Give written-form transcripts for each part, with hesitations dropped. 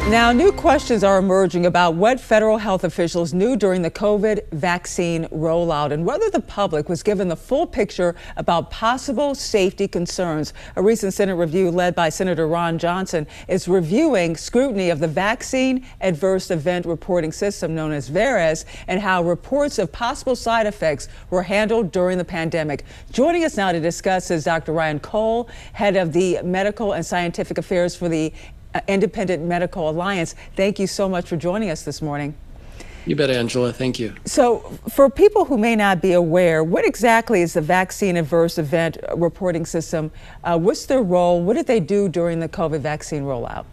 Now, new questions are emerging about what federal health officials knew during the COVID vaccine rollout and whether the public was given the full picture about possible safety concerns. A recent Senate review led by Senator Ron Johnson is reviewing scrutiny of the Vaccine Adverse Event Reporting System, known as VAERS, and how reports of possible side effects were handled during the pandemic. Joining us now to discuss is Dr. Ryan Cole, head of the Medical and Scientific Affairs for the Independent Medical Alliance. Thank you so much for joining us this morning. You bet, Angela. Thank you. So for people who may not be aware, what exactly is the Vaccine Adverse Event Reporting System? What's their role? What did they do during the COVID vaccine rollout?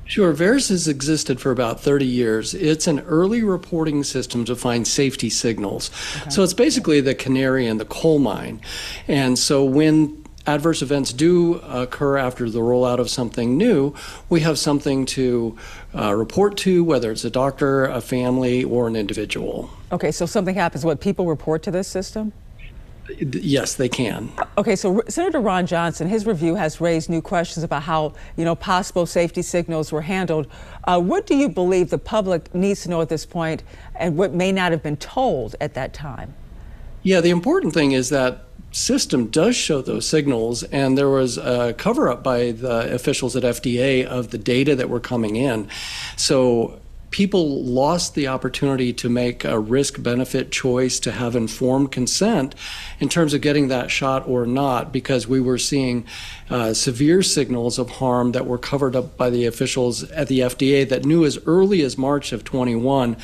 Sure. VAERS has existed for about 30 years. It's an early reporting system to find safety signals. Okay. So it's basically the canary in the coal mine. And so when adverse events do occur after the rollout of something new, we have something to report to, whether it's a doctor, a family, or an individual. Okay, so something happens, what, people report to this system? Yes, they can. Okay, so Senator Ron Johnson, his review has raised new questions about how, possible safety signals were handled. What do you believe the public needs to know at this point and what may not have been told at that time? Yeah, the important thing is that system does show those signals, and there was a cover-up by the officials at FDA of the data that were coming in. So people lost the opportunity to make a risk-benefit choice, to have informed consent in terms of getting that shot or not, because we were seeing severe signals of harm that were covered up by the officials at the FDA that knew as early as March of 21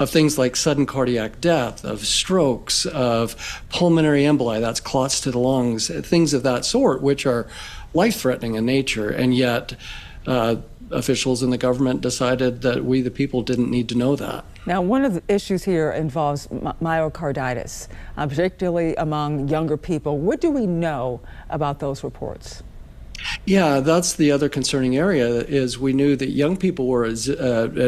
of things like sudden cardiac death, of strokes, of pulmonary emboli, that's clots to the lungs, things of that sort, which are life-threatening in nature. And yet officials in the government decided that we, the people, didn't need to know that. Now, one of the issues here involves myocarditis, particularly among younger people. What do we know about those reports? Yeah, that's the other concerning area, is we knew that young people were at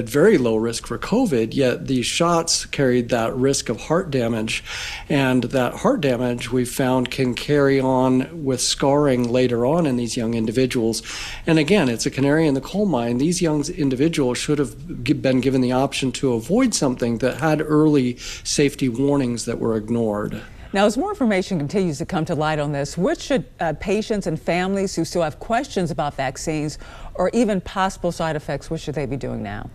very low risk for COVID, yet these shots carried that risk of heart damage. And that heart damage, we found, can carry on with scarring later on in these young individuals. And again, it's a canary in the coal mine. These young individuals should have been given the option to avoid something that had early safety warnings that were ignored. Now, as more information continues to come to light on this, what should patients and families who still have questions about vaccines or even possible side effects, what should they be doing now?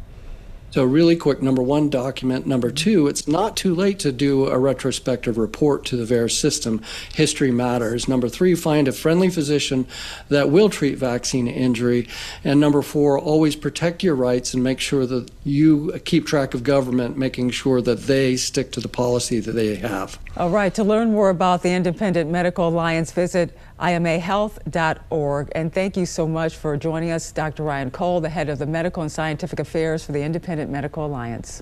So really quick, number one, document. Number two, it's not too late to do a retrospective report to the VAERS system. History matters. Number three, find a friendly physician that will treat vaccine injury. And number four, always protect your rights and make sure that you keep track of government, making sure that they stick to the policy that they have. All right, to learn more about the Independent Medical Alliance, visit imahealth.org. And thank you so much for joining us, Dr. Ryan Cole, the head of the Medical and Scientific Affairs for the Independent Medical Alliance.